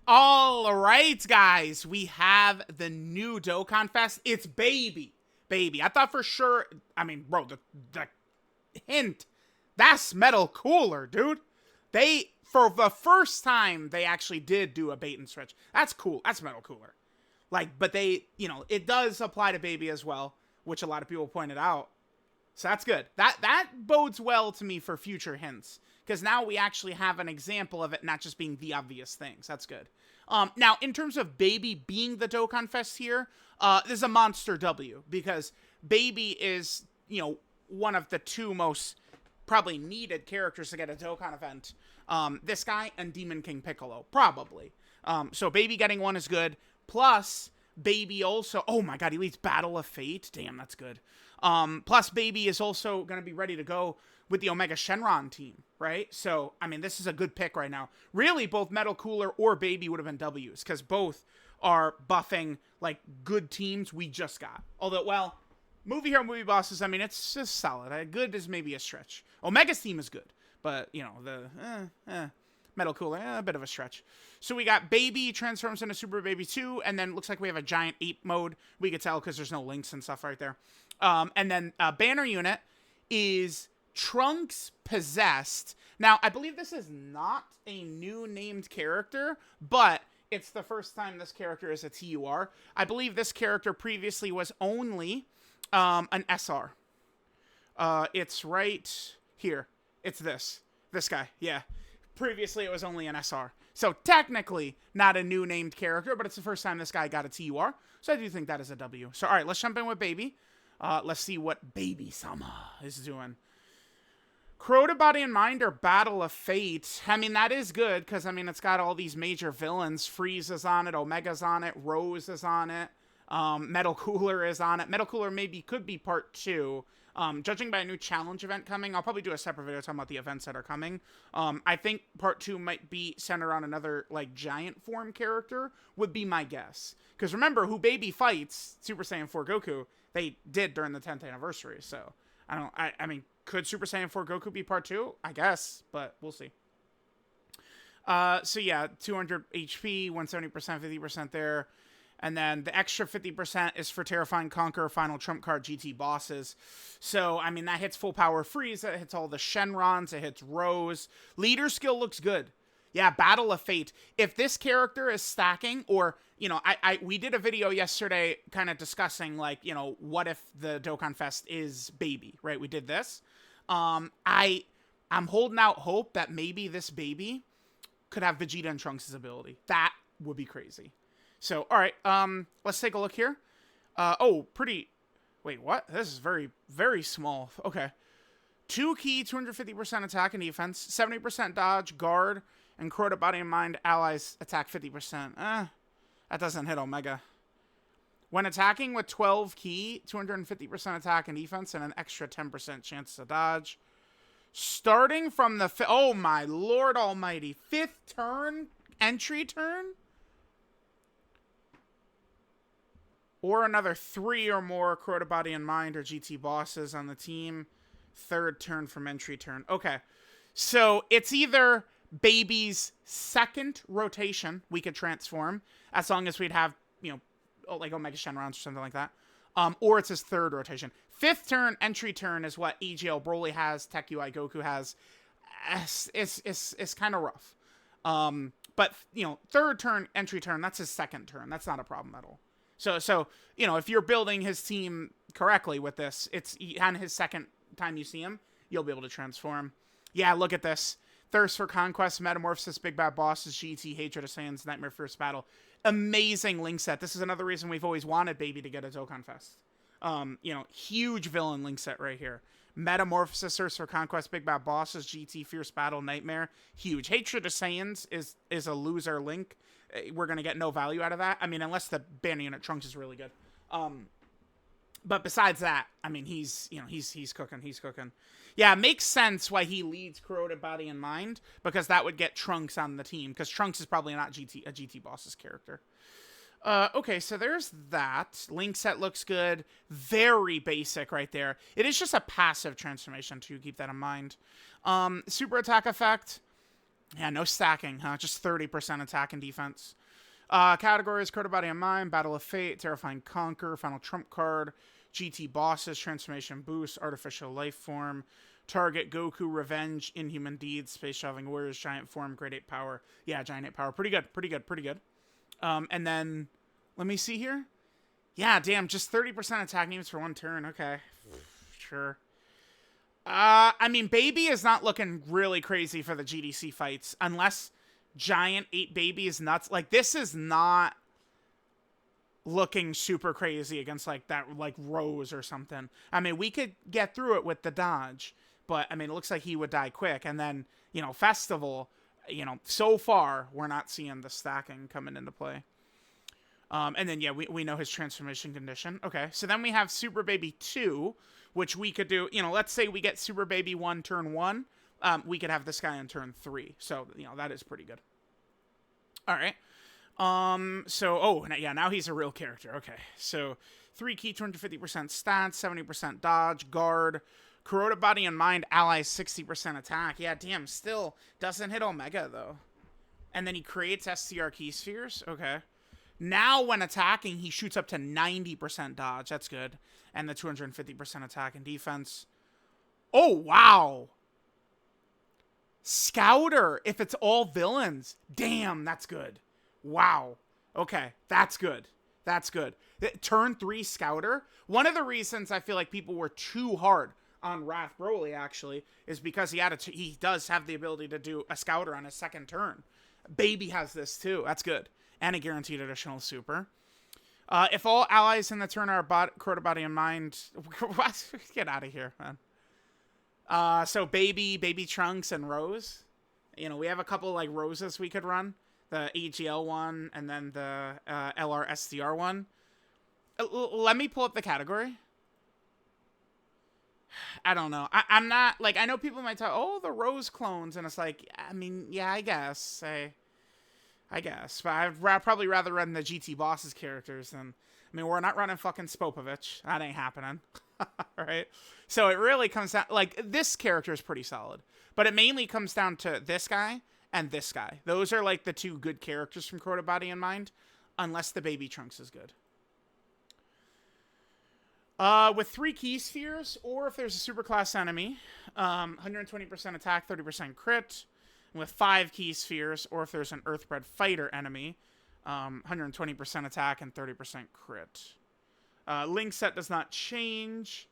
All right, guys, we have the new Dokkan Fest. It's Baby. Baby. I thought for sure, I mean, bro, the hint, that's Metal Cooler, dude. They, for the first time, they actually did do a bait and switch. That's cool. That's Metal Cooler. Like, but they, it does apply to Baby as well, which a lot of people pointed out. So that's good. That bodes well to me for future hints, because now we actually have an example of it not just being the obvious things. That's good. Now, in terms of Baby being the Dokkan Fest here, this is a monster W, because Baby is, one of the two most probably needed characters to get a Dokkan event. This guy and Demon King Piccolo, probably. So Baby getting one is good. Plus, Baby also, oh my god, he leads Battle of Fate. Damn, that's good. Plus, Baby is also going to be ready to go with the Omega Shenron team, right? So, I mean, this is a good pick right now. Really, both Metal Cooler or Baby would have been W's, because both are buffing, like, good teams we just got. Although, well, Movie Hero Movie Bosses, I mean, it's just solid. Good is maybe a stretch. Omega's team is good, but, the Metal Cooler, a bit of a stretch. So we got Baby transforms into Super Baby 2, and then looks like we have a giant ape mode. We could tell because there's no links and stuff right there. And then Banner Unit is Trunks Possessed. Now, I believe this is not a new named character, but it's the first time this character is a TUR. I believe this character previously was only an SR. It's right here. It's this guy, yeah. Previously, it was only an SR. So, technically, not a new named character, but it's the first time this guy got a TUR. So, I do think that is a W. So, all right, let's jump in with Baby. Let's see what Baby-sama is doing. Crota Body and Mind or Battle of Fate. I mean, that is good, because, I mean, it's got all these major villains. Frieza's on it, Omega's on it, Rose is on it, Metal Cooler is on it. Metal Cooler maybe could be part 2. Judging by a new challenge event coming, I'll probably do a separate video talking about the events that are coming. I think part 2 might be centered on another, like, giant form character, would be my guess. Because remember, who Baby fights, Super Saiyan 4 Goku, they did during the 10th anniversary, so I mean, could Super Saiyan 4 Goku be part 2? I guess, but we'll see. So yeah, 200 HP, 170%, 50% there. And then the extra 50% is for Terrifying Conqueror, Final Trump Card, GT Bosses. So, I mean, that hits full power Frieza, it hits all the Shenrons, it hits Rose. Leader skill looks good. Yeah, Battle of Fate. If this character is stacking, or, we did a video yesterday kind of discussing, like, what if the Dokkan Fest is Baby, right? We did this. I'm holding out hope that maybe this Baby could have Vegeta and Trunks' ability. That would be crazy. So, all right, let's take a look here. Pretty... Wait, what? This is very, very small. Okay. 2 key, 250% attack and defense, 70% dodge, guard, and Crota Body and Mind allies attack 50%. That doesn't hit Omega. When attacking with 12 key, 250% attack and defense, and an extra 10% chance to dodge. Starting from the... Oh, my lord almighty. 5th turn? Entry turn? Or another 3 or more Crota Body and Mind or GT bosses on the team. 3rd turn from entry turn. Okay. So it's either Baby's 2nd rotation we could transform, as long as we'd have, like Omega Shenrons or something like that. Or it's his 3rd rotation. 5th turn, entry turn is what EGL Broly has, Tech UI Goku has. It's kind of rough. But, 3rd turn, entry turn, that's his 2nd turn. That's not a problem at all. So if you're building his team correctly with this, it's on his 2nd time you see him, you'll be able to transform. Yeah, look at this. Thirst for Conquest, Metamorphosis, Big Bad Bosses, GT, Hatred of Saiyans, Nightmare First Battle. Amazing link set. This is another reason we've always wanted Baby to get a Dokkan Fest. Huge villain link set right here. Metamorphosis, Thirst for Conquest, Big Bad Bosses, GT, Fierce Battle, Nightmare. Huge. Hatred of Saiyans is a loser link. We're going to get no value out of that. I mean, unless the Banner Unit Trunks is really good. But besides that, I mean, he's cooking. He's cooking. Yeah, it makes sense why he leads Crota Body and Mind, because that would get Trunks on the team, because Trunks is probably not a GT Boss's character. Okay, so there's that. Link set looks good. Very basic right there. It is just a passive transformation, too. Keep that in mind. Super attack effect. Yeah, no stacking, huh? Just 30% attack and defense. Categories: Crota Body and Mind, Battle of Fate, Terrifying Conquer, Final Trump Card, GT Bosses, Transformation Boost, Artificial Life Form, Target, Goku, Revenge, Inhuman Deeds, Space Traveling Warriors, Giant Form, Great Ape Power. Yeah, Giant Ape Power. Pretty good, pretty good, pretty good. And then, let me see here. Yeah, damn, just 30% attack needs for one turn. Okay, sure. I mean, Baby is not looking really crazy for the GDC fights, unless Giant Ape Baby is nuts. Like, this is not looking super crazy against, like, that, like, Rose or something. I mean, we could get through it with the dodge, but, I mean, it looks like he would die quick. And then, you know, Festival, you know, so far, we're not seeing the stacking coming into play. And then, yeah, we know his transformation condition. Okay, so then we have Super Baby 2, which we could do, you know, let's say we get Super Baby 1 turn 1. We could have this guy on turn 3. So, you know, that is pretty good. All right. So, oh, yeah, now he's a real character. Okay, so 3 key, 250% stats, 70% dodge, guard, corroded body and mind, allies 60% attack. Yeah, damn, still doesn't hit Omega, though. And then he creates SCR key spheres. Okay. Now, when attacking, he shoots up to 90% dodge. That's good. And the 250% attack and defense. Oh, wow. Scouter, if it's all villains. Damn, that's good. Wow. Okay, that's good. That's good. Turn 3 Scouter. One of the reasons I feel like people were too hard on Wrath Broly, actually, is because he does have the ability to do a Scouter on his second turn. Baby has this, too. That's good. And a guaranteed additional super. If all allies in the turn are Crota Body and Mind... Get out of here, man. So Baby Trunks, and Rose. You know, we have a couple, like, Roses we could run. The AGL one, and then the LR-SDR one. Let me pull up the category. I don't know. I'm not... Like, I know people might talk, oh, the Rose clones. And it's like, I mean, yeah, I guess. I guess, but I'd probably rather run the GT Bosses characters than... I mean, we're not running fucking Spopovich. That ain't happening. Right? So it really comes down... Like, this character is pretty solid. But it mainly comes down to this guy and this guy. Those are, like, the 2 good characters from Crota Body and Mind. Unless the Baby Trunks is good. With 3 key spheres, or if there's a superclass enemy, 120% attack, 30% crit... With 5 key spheres, or if there's an Earthbred fighter enemy, 120% attack and 30% crit. Link set does not change.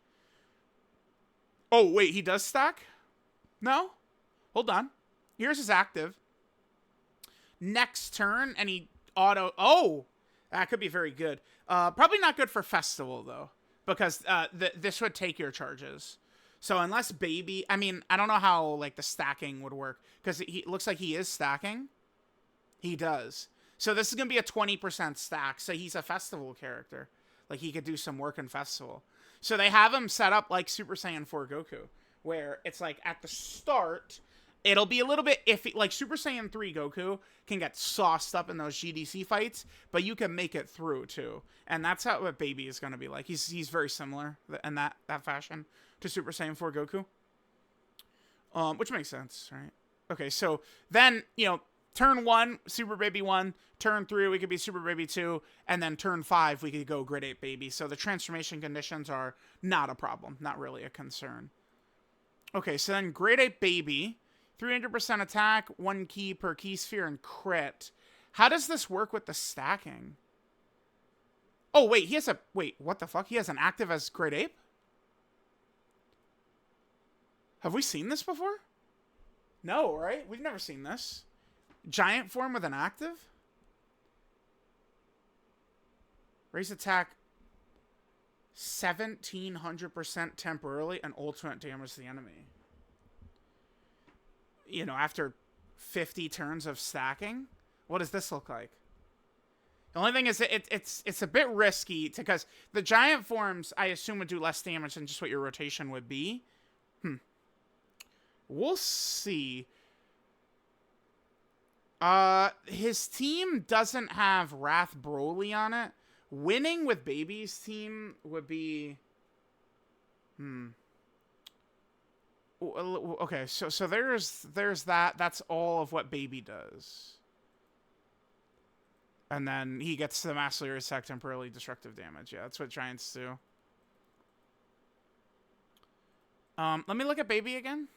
Oh, wait, he does stack? No? Hold on. Here's his active. Next turn, and he auto... Oh! That could be very good. Probably not good for Festival, though, because this would take your charges. So unless Baby... I mean, I don't know how, like, the stacking would work. Because it looks like he is stacking. He does. So this is going to be a 20% stack. So he's a Festival character. Like, he could do some work in Festival. So they have him set up like Super Saiyan 4 Goku. Where it's like, at the start, it'll be a little bit iffy. Like, Super Saiyan 3 Goku can get sauced up in those GDC fights. But you can make it through, too. And that's how what Baby is going to be like. He's very similar in that fashion to Super Saiyan 4 Goku. Which makes sense, right? Okay, so then, you know, turn 1, Super Baby 1. Turn 3, we could be Super Baby 2. And then turn 5, we could go Great Ape Baby. So the transformation conditions are not a problem. Not really a concern. Okay, so then Great Ape Baby. 300% attack, 1 key per key sphere, and crit. How does this work with the stacking? Oh, wait, he has a... Wait, what the fuck? He has an active as Great Ape? Have we seen this before? No, right? We've never seen this. Giant form with an active? Raise attack 1700% temporarily and ultimate damage to the enemy. You know, after 50 turns of stacking? What does this look like? The only thing is it's a bit risky because the giant forms, I assume, would do less damage than just what your rotation would be. We'll see. His team doesn't have Wrath Broly on it. Winning with Baby's team would be... Okay, so there's that. That's all of what Baby does. And then he gets the mastery attack temporarily destructive damage. Yeah, that's what Giants do. Let me look at Baby again.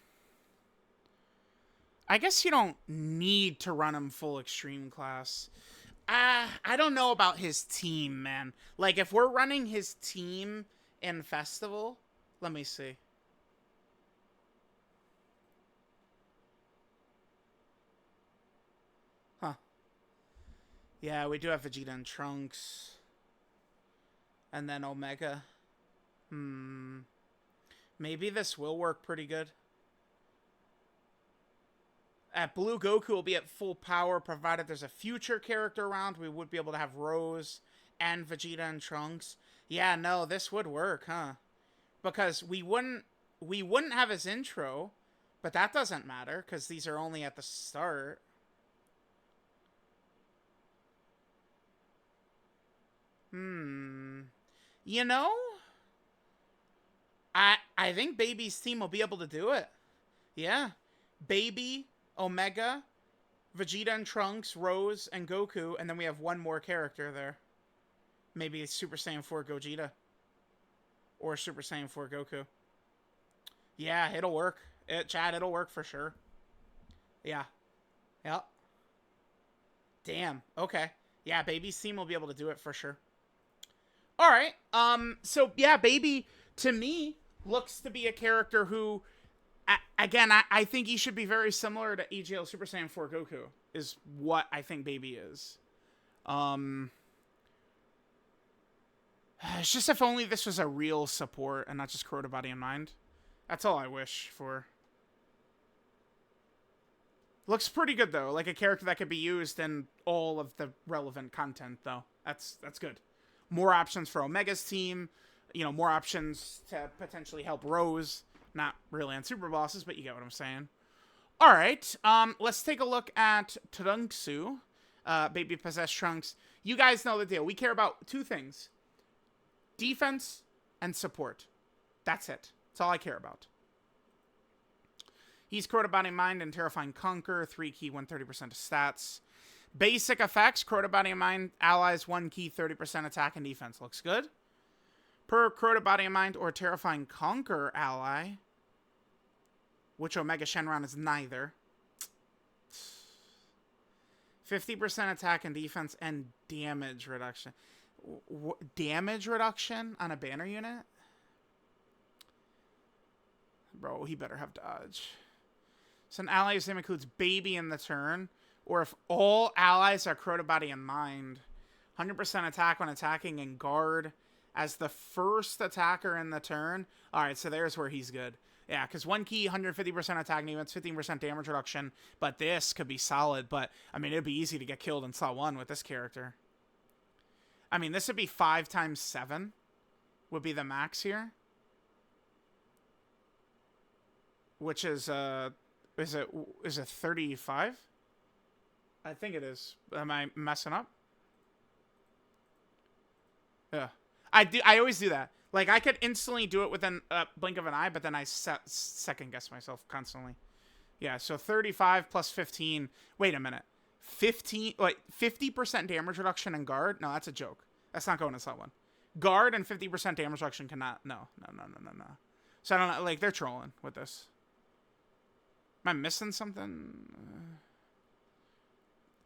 I guess you don't need to run him full extreme class. I don't know about his team, man. Like, if we're running his team in Festival, let me see. Huh. Yeah, we do have Vegeta and Trunks. And then Omega. Maybe this will work pretty good. At Blue, Goku will be at full power, provided there's a future character around. We would be able to have Rose and Vegeta and Trunks. Yeah, no, this would work, huh? Because we wouldn't have his intro, but that doesn't matter because these are only at the start. You know, I think Baby's team will be able to do it. Yeah, Baby, Omega, Vegeta and Trunks, Rose, and Goku, and then we have one more character there. Maybe Super Saiyan 4 Gogeta. Or Super Saiyan 4 Goku. Yeah, it'll work. Chad, it'll work for sure. Yeah. Yep. Damn. Okay. Yeah, Baby's team will be able to do it for sure. Alright. So, yeah, Baby, to me, looks to be a character who... Again, I think he should be very similar to EGL Super Saiyan 4 Goku, is what I think Baby is. It's just if only this was a real support and not just Crota Body and Mind. That's all I wish for. Looks pretty good, though. Like a character that could be used in all of the relevant content, though. That's good. More options for Omega's team. You know, more options to potentially help Rose. Not really on Super Bosses, but you get what I'm saying. Alright, let's take a look at Trunksu. Baby Possessed Trunks. You guys know the deal. We care about two things. Defense and support. That's it. That's all I care about. He's Crota Body Mind and Terrifying Conquer. 3 key, 130% of stats. Basic effects. Crota Body Mind. Allies, 1 key, 30% attack and defense. Looks good. Per Crota Body Mind or Terrifying Conquer ally, which Omega Shenron is neither. 50% attack and defense and damage reduction. Damage reduction on a banner unit? Bro, he better have dodge. So an ally's name includes Baby in the turn, or if all allies are Crota Body and Mind. 100% attack when attacking and guard as the first attacker in the turn. Alright, so there's where he's good. Yeah, because 1 key, 150% attack and defense, 15% damage reduction. But this could be solid. But, I mean, it'd be easy to get killed in slot 1 with this character. I mean, this would be 5 times 7 would be the max here. Which is it 35? I think it is. Am I messing up? Yeah. I always do that. Like, I could instantly do it within a blink of an eye, but then I second guess myself constantly. Yeah, so 35 plus 15. Wait a minute. 50% damage reduction and guard? No, that's a joke. That's not going to slot 1. Guard and 50% damage reduction cannot. No. So I don't know. Like, they're trolling with this. Am I missing something?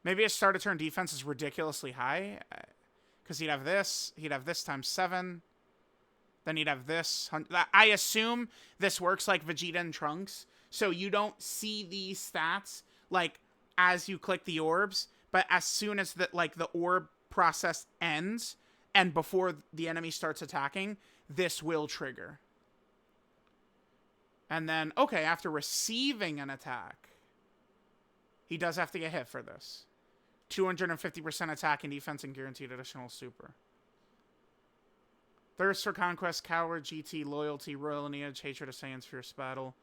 Maybe a start of turn defense is ridiculously high. Because he'd have this times 7. Then you'd have this. I assume this works like Vegeta and Trunks. So you don't see these stats, like, as you click the orbs. But as soon as the orb process ends, and before the enemy starts attacking, this will trigger. And then, okay, after receiving an attack, he does have to get hit for this. 250% attack and defense and guaranteed additional super. Thirst for Conquest, Coward, GT, Loyalty, Royal Lineage, Hatred of Saiyans, Fierce Battle.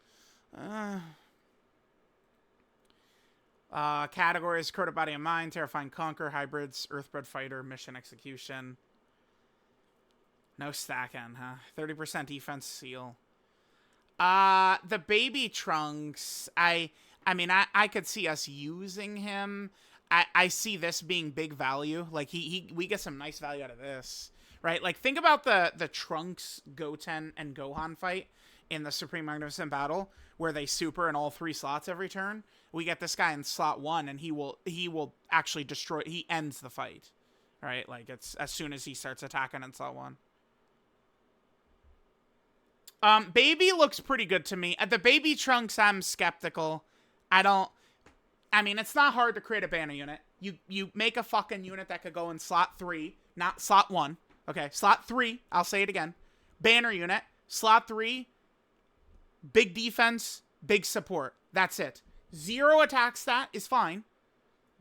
Categories, Crota Body and Mind, Terrifying Conquer, Hybrids, Earthbred Fighter, Mission Execution. No stacking, huh? 30% defense seal. The baby Trunks, I mean, I could see us using him. I see this being big value. Like, we get some nice value out of this, right? Like, think about the Trunks, Goten, and Gohan fight in the Supreme Magnificent Battle, where they super in all 3 slots every turn. We get this guy in slot 1, and he will actually destroy. He ends the fight, right? Like, it's as soon as he starts attacking in slot 1. Baby looks pretty good to me. At the baby Trunks, I'm skeptical. I mean, it's not hard to create a banner unit. You make a fucking unit that could go in slot 3, not slot 1. Okay, slot 3, I'll say it again. Banner unit, slot 3, big defense, big support. That's it. 0 attack stat is fine.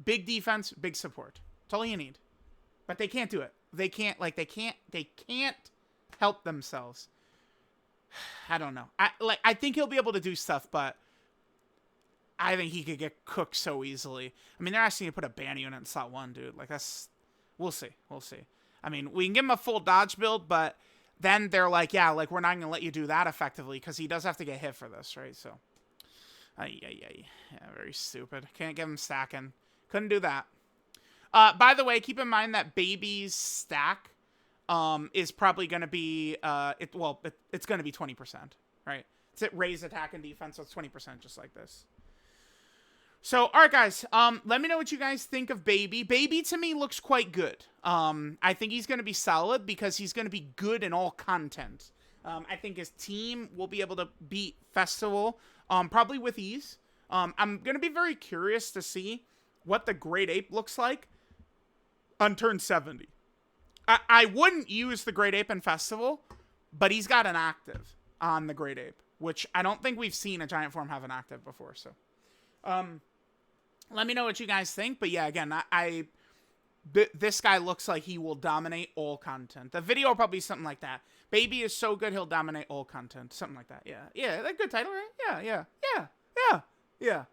Big defense, big support. That's all you need. But they can't do it. They can't help themselves. I don't know. I think he'll be able to do stuff, but I think he could get cooked so easily. I mean, they're asking you to put a banner unit in slot 1, dude. Like, that's... We'll see. We'll see. I mean, we can give him a full dodge build, but then they're like, yeah, like, we're not going to let you do that effectively, because he does have to get hit for this, right? So, yeah, very stupid. Can't give him stacking. Couldn't do that. By the way, keep in mind that Baby's stack is probably going to be, it's going to be 20%, right? It's at raise attack and defense, so it's 20% just like this. So, all right, guys, let me know what you guys think of Baby. Baby, to me, looks quite good. I think he's going to be solid because he's going to be good in all content. I think his team will be able to beat Festival, probably with ease. I'm going to be very curious to see what the Great Ape looks like on turn 70. I wouldn't use the Great Ape in Festival, but he's got an active on the Great Ape, which I don't think we've seen a giant form have an active before, so... let me know what you guys think. But yeah, again, this guy looks like he will dominate all content. The video will probably be something like that. Baby is so good, he'll dominate all content. Something like that. Yeah. Yeah, that's a good title, right? Yeah.